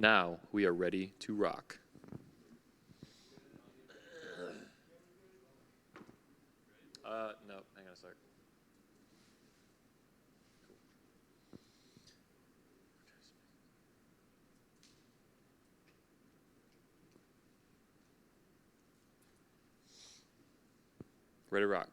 Now we are ready to rock. No, hang on a sec. Ready to rock.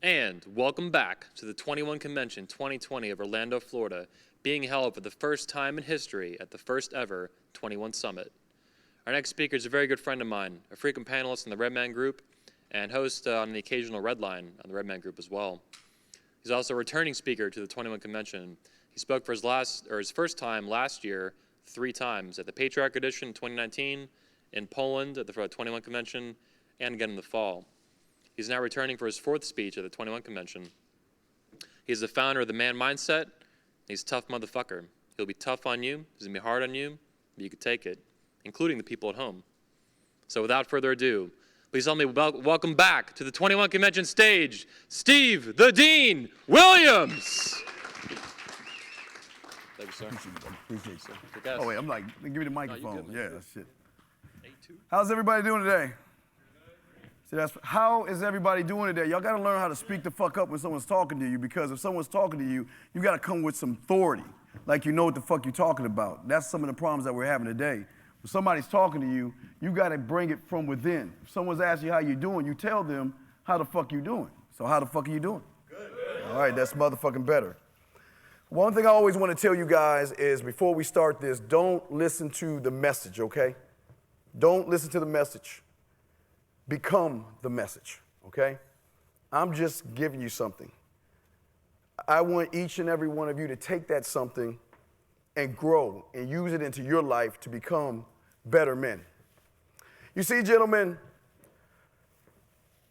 And welcome back to the 21 Convention 2020 of Orlando, Florida, being held for the first time in history at the first ever 21 Summit. Our next speaker is a very good friend of mine, a frequent panelist in the Redman Group, and host on the occasional Red Line on the Redman Group as well. He's also a returning speaker to the 21 Convention. He spoke for his first time last year 3 times at the Patriarch Edition in 2019, in Poland at the 21 Convention, and again in the fall. He's now returning for his 4th speech at the 21 Convention. He's the founder of the Man Mindset. He's a tough motherfucker. He'll be tough on you, he's gonna be hard on you, but you can take it, including the people at home. So without further ado, please help me welcome back to the 21 Convention stage, Steve the Dean Williams. Thank you, sir. Appreciate you. Good guess. Oh, wait, I'm like, give me the microphone. good, Yeah, man. shit. A2. How's everybody doing today? See, how is everybody doing today? Y'all got to learn how to speak the fuck up when someone's talking to you, because if someone's talking to you, you got to come with some authority, like you know what the fuck you're talking about. That's some of the problems that we're having today. When somebody's talking to you, you got to bring it from within. If someone's asking you how you doing, you tell them how the fuck you doing. So how the fuck are you doing? Good. All right, that's motherfucking better. One thing I always want to tell you guys is before we start this, don't listen to the message, okay? Don't listen to the message. Become the message, okay? I'm just giving you something. I want each and every one of you to take that something and grow and use it into your life to become better men. You see, gentlemen,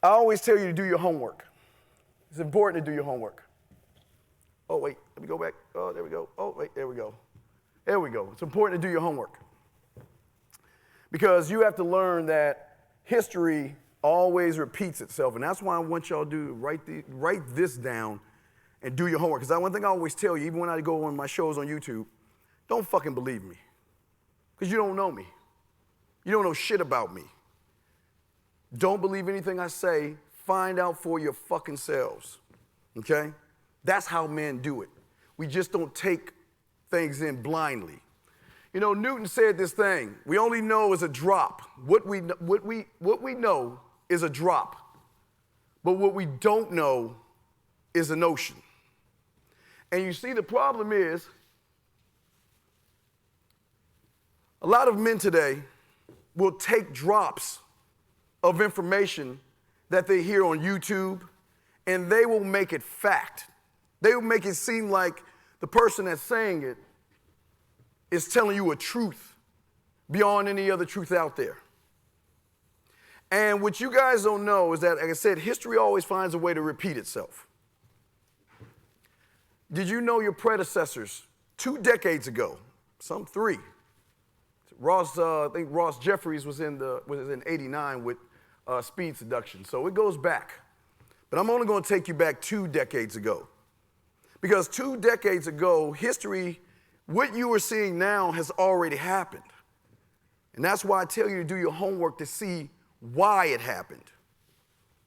I always tell you to do your homework. It's important to do your homework. Oh, wait, let me go back. Oh, there we go. Oh, wait, there we go. There we go. It's important to do your homework. Because you have to learn that history always repeats itself, and that's why I want y'all to write this down and do your homework. Because one thing I always tell you, even when I go on my shows on YouTube, don't fucking believe me. Because you don't know me. You don't know shit about me. Don't believe anything I say. Find out for your fucking selves, okay? That's how men do it. We just don't take things in blindly. You know, Newton said this thing, we only know is a drop. What we know is a drop. But what we don't know is an ocean. And you see, the problem is, a lot of men today will take drops of information that they hear on YouTube, and they will make it fact. They will make it seem like the person that's saying it is telling you a truth beyond any other truth out there. And what you guys don't know is that, like I said, history always finds a way to repeat itself. Did you know your predecessors 2 decades ago, some 3, I think Ross Jeffries was in 89 with Speed Seduction, so it goes back. But I'm only going to take you back 2 decades ago. Because 2 decades ago, history, what you are seeing now has already happened. And that's why I tell you to do your homework to see why it happened.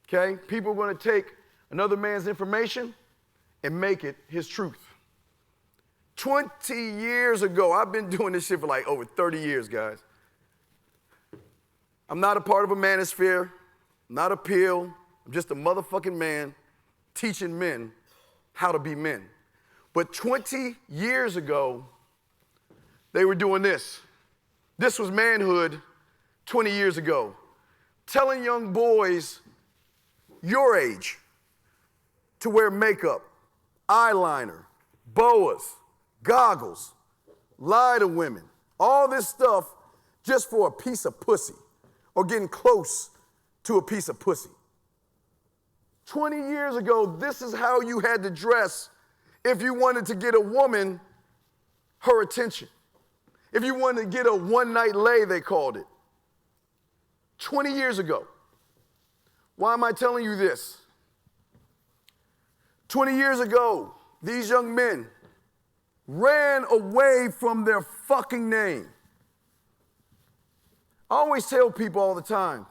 Okay? People are going to take another man's information and make it his truth. 20 years ago, I've been doing this shit for like over 30 years, guys. I'm not a part of a manosphere, not a pill. I'm just a motherfucking man teaching men how to be men. But 20 years ago, they were doing this. This was manhood 20 years ago. Telling young boys your age to wear makeup, eyeliner, boas, goggles, lie to women, all this stuff just for a piece of pussy or getting close to a piece of pussy. 20 years ago, this is how you had to dress if you wanted to get a woman her attention. If you wanted to get a one-night lay, they called it. 20 years ago. Why am I telling you this? 20 years ago, these young men ran away from their fucking name. I always tell people all the time,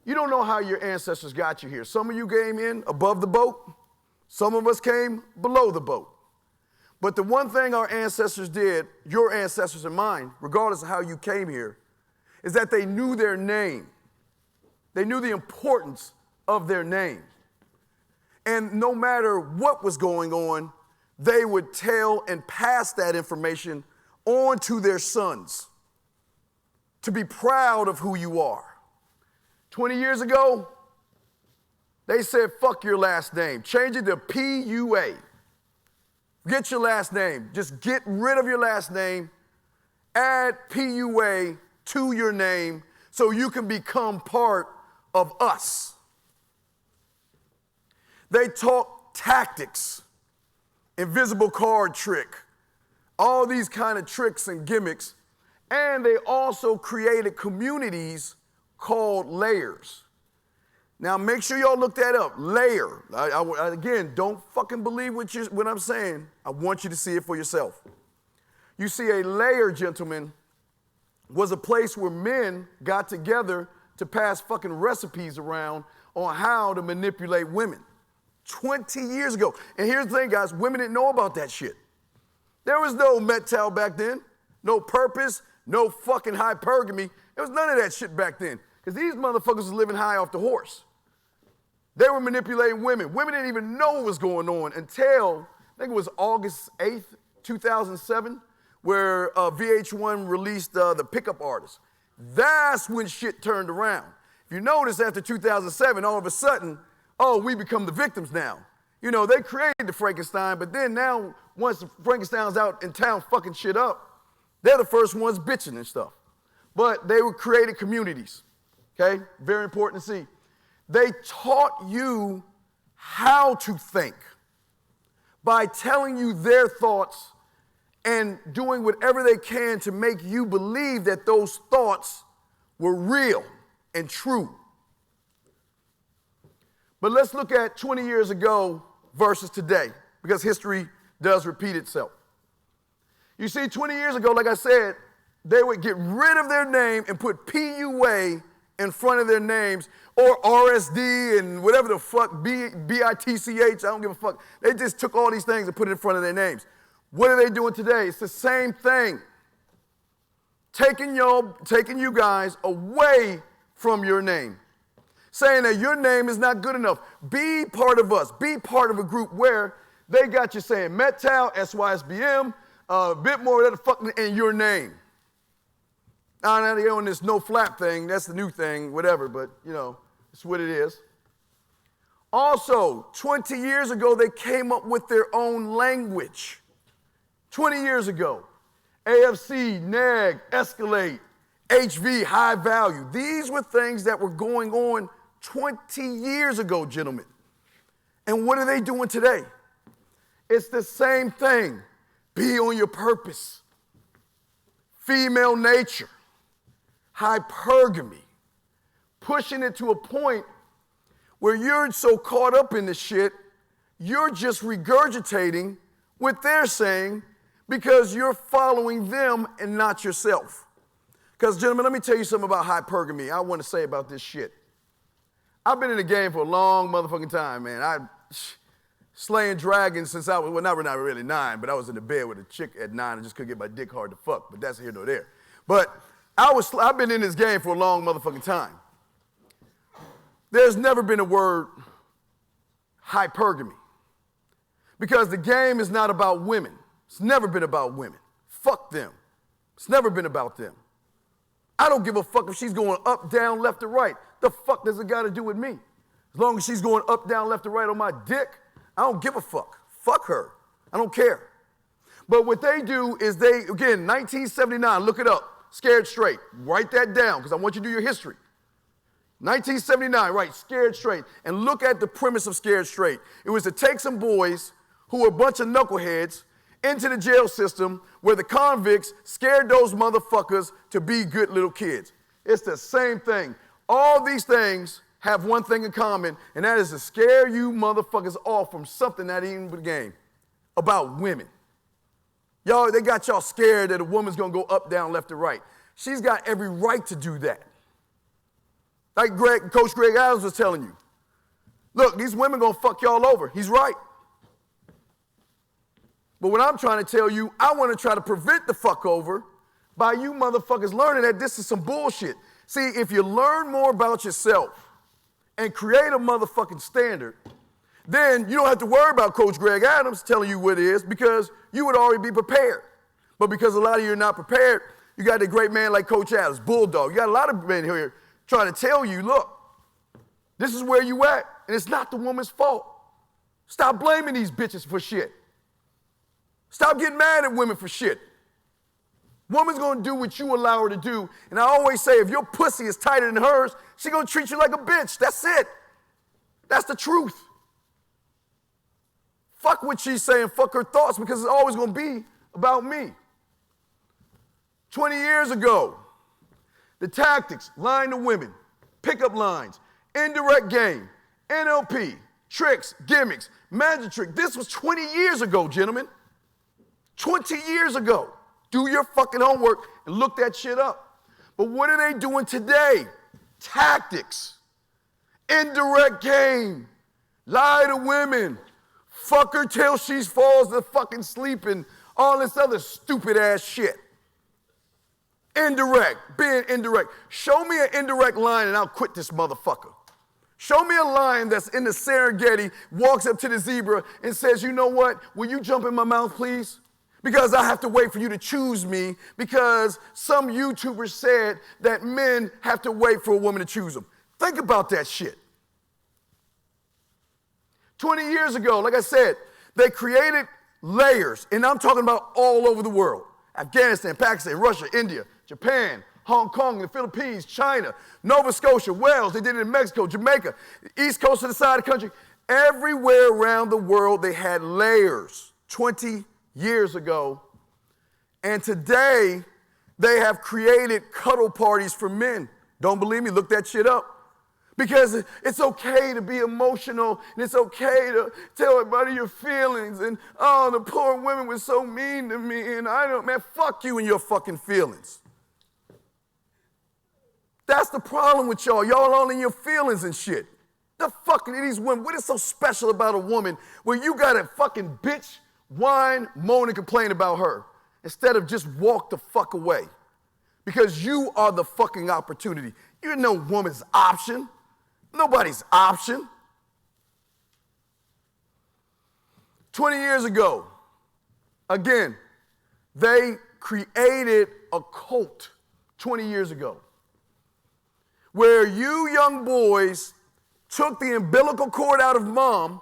you don't know how your ancestors got you here. Some of you came in above the boat. Some of us came below the boat. But the one thing our ancestors did, your ancestors and mine, regardless of how you came here, is that they knew their name. They knew the importance of their name. And no matter what was going on, they would tell and pass that information on to their sons to be proud of who you are. 20 years ago, they said, fuck your last name. Change it to P-U-A. Get your last name. Just get rid of your last name. Add P-U-A to your name so you can become part of us. They taught tactics, invisible card trick, all these kind of tricks and gimmicks, and they also created communities called layers. Now make sure y'all look that up, layer. Again, don't fucking believe what I'm saying. I want you to see it for yourself. You see, a layer, gentlemen, was a place where men got together to pass fucking recipes around on how to manipulate women. 20 years ago. And here's the thing, guys, women didn't know about that shit. There was no MGTOW back then, no purpose, no fucking hypergamy. There was none of that shit back then. Because these motherfuckers was living high off the horse. They were manipulating women. Women didn't even know what was going on until, I think it was August 8th, 2007, where VH1 released The Pickup Artist. That's when shit turned around. If you notice, after 2007, all of a sudden, oh, we become the victims now. You know, they created the Frankenstein, but then now, once the Frankenstein's out in town fucking shit up, they're the first ones bitching and stuff. But they were created communities, okay? Very important to see. They taught you how to think by telling you their thoughts and doing whatever they can to make you believe that those thoughts were real and true. But let's look at 20 years ago versus today, because history does repeat itself. You see, 20 years ago, like I said, they would get rid of their name and put PUA in front of their names, or RSD and whatever the fuck, BITCH, I don't give a fuck. They just took all these things and put it in front of their names. What are they doing today? It's the same thing. Taking you guys away from your name. Saying that your name is not good enough. Be part of us. Be part of a group where they got you saying MGTOW, SYSBM, a bit more of that fucking in your name. Now they're on this no flap thing. That's the new thing, whatever, but, you know, it's what it is. Also, 20 years ago, they came up with their own language. 20 years ago, AFC, NAG, Escalate, HV, High Value. These were things that were going on 20 years ago, gentlemen. And what are they doing today? It's the same thing. Be on your purpose. Female nature. Hypergamy. Pushing it to a point where you're so caught up in this shit, you're just regurgitating what they're saying because you're following them and not yourself. Because, gentlemen, let me tell you something about hypergamy I want to say about this shit. I've been in the game for a long motherfucking time, man. I slaying dragons since I was, well, not really 9, but I was in the bed with a chick at 9 and just couldn't get my dick hard to fuck, but that's here nor there. But I've been in this game for a long motherfucking time. There's never been a word hypergamy because the game is not about women. It's never been about women. Fuck them. It's never been about them. I don't give a fuck if she's going up, down, left, or right. The fuck does it got to do with me? As long as she's going up, down, left, or right on my dick, I don't give a fuck. Fuck her. I don't care. But what they do is they, again, 1979, look it up. Scared Straight. Write that down because I want you to do your history. 1979, right, Scared Straight. And look at the premise of Scared Straight. It was to take some boys who were a bunch of knuckleheads into the jail system where the convicts scared those motherfuckers to be good little kids. It's the same thing. All these things have one thing in common, and that is to scare you motherfuckers off from something that ain't even the game. about women. Y'all, they got y'all scared that a woman's gonna go up, down, left, or right. She's got every right to do that. Like Coach Greg Adams was telling you. Look, these women gonna fuck y'all over. He's right. But what I'm trying to tell you, I want to try to prevent the fuck over by you motherfuckers learning that this is some bullshit. See, if you learn more about yourself and create a motherfucking standard, then you don't have to worry about Coach Greg Adams telling you what it is because you would already be prepared. But because a lot of you are not prepared, you got a great man like Coach Adams, Bulldog. You got a lot of men here trying to tell you, look, this is where you at, and it's not the woman's fault. Stop blaming these bitches for shit. Stop getting mad at women for shit. Woman's gonna do what you allow her to do. And I always say, if your pussy is tighter than hers, she gonna treat you like a bitch. That's it. That's the truth. Fuck what she's saying, fuck her thoughts, because it's always gonna be about me. 20 years ago, the tactics, lying to women, pickup lines, indirect game, NLP, tricks, gimmicks, magic trick. This was 20 years ago, gentlemen. 20 years ago. Do your fucking homework and look that shit up. But what are they doing today? Tactics, indirect game, lie to women, fuck her till she falls to fucking sleep and all this other stupid ass shit. Indirect, being indirect. Show me an indirect line and I'll quit this motherfucker. Show me a lion that's in the Serengeti, walks up to the zebra and says, you know what, will you jump in my mouth, please? Because I have to wait for you to choose me because some YouTuber said that men have to wait for a woman to choose them. Think about that shit. 20 years ago, like I said, they created layers, and I'm talking about all over the world. Afghanistan, Pakistan, Russia, India, Japan, Hong Kong, the Philippines, China, Nova Scotia, Wales, they did it in Mexico, Jamaica, east coast of the side of the country. Everywhere around the world, they had layers 20 years ago. And today, they have created cuddle parties for men. Don't believe me? Look that shit up. Because it's okay to be emotional, and it's okay to tell everybody your feelings, and oh, the poor women were so mean to me, and man, fuck you and your fucking feelings. That's the problem with y'all. Y'all all in your feelings and shit. The fucking these women, what is so special about a woman where you got a fucking bitch, whine, moan, and complain about her instead of just walk the fuck away? Because you are the fucking opportunity. You're no woman's option. Nobody's option. 20 years ago, again, they created a cult 20 years ago where you young boys took the umbilical cord out of mom,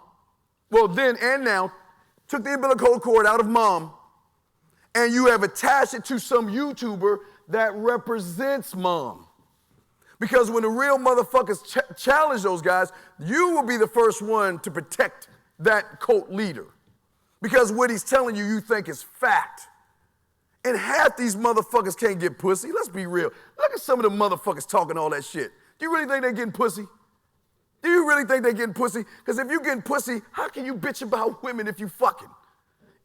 well then and now, took the umbilical cord out of mom, and you have attached it to some YouTuber that represents mom. Because when the real motherfuckers challenge those guys, you will be the first one to protect that cult leader. Because what he's telling you, you think is fact. And half these motherfuckers can't get pussy. Let's be real. Look at some of the motherfuckers talking all that shit. Do you really think they're getting pussy? Do you really think they're getting pussy? Because if you're getting pussy, how can you bitch about women if you fucking?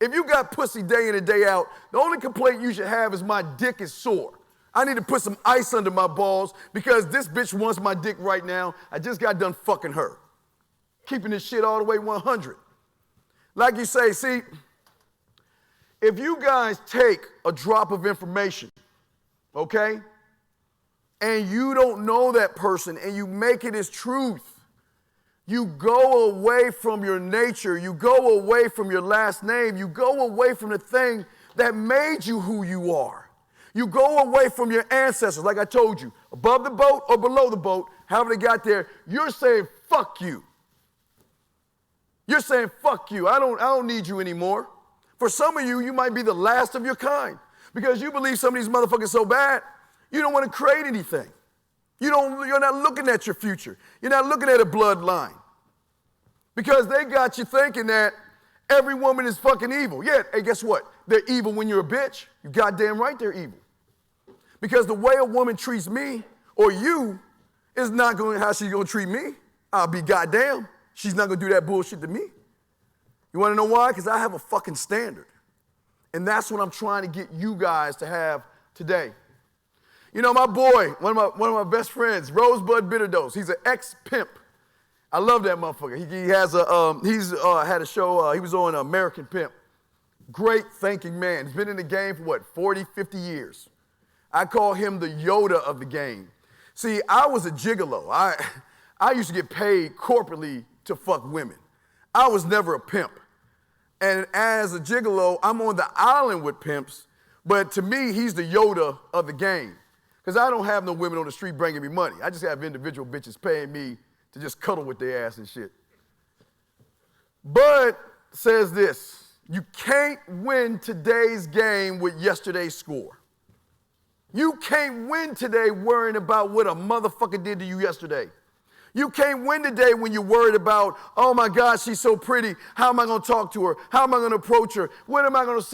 If you got pussy day in and day out, the only complaint you should have is my dick is sore. I need to put some ice under my balls because this bitch wants my dick right now. I just got done fucking her. Keeping this shit all the way 100. Like you say, see, if you guys take a drop of information, okay, and you don't know that person and you make it as truth, you go away from your nature, you go away from your last name, you go away from the thing that made you who you are. You go away from your ancestors, like I told you, above the boat or below the boat, however they got there, you're saying, fuck you. You're saying, fuck you, I don't need you anymore. For some of you, you might be the last of your kind because you believe some of these motherfuckers so bad, you don't want to create anything. You're not looking at your future. You're not looking at a bloodline because they got you thinking that every woman is fucking evil. Yeah, hey, guess what? They're evil when you're a bitch. You're goddamn right they're evil. Because the way a woman treats me or you is not going how she's going to treat me. I'll be goddamn. She's not going to do that bullshit to me. You want to know why? Because I have a fucking standard. And that's what I'm trying to get you guys to have today. You know, my boy, one of my best friends, Rosebud Bitterdose, he's an ex-pimp. I love that motherfucker. He's had a show, he was on American Pimp. Great thinking man. He's been in the game for what, 40, 50 years. I call him the Yoda of the game. See, I was a gigolo. I used to get paid corporately to fuck women. I was never a pimp. And as a gigolo, I'm on the island with pimps, but to me, he's the Yoda of the game. Because I don't have no women on the street bringing me money. I just have individual bitches paying me to just cuddle with their ass and shit. Bud says this, you can't win today's game with yesterday's score. You can't win today worrying about what a motherfucker did to you yesterday. You can't win today when you're worried about, oh my God, she's so pretty. How am I going to talk to her? How am I going to approach her? What am I going to say?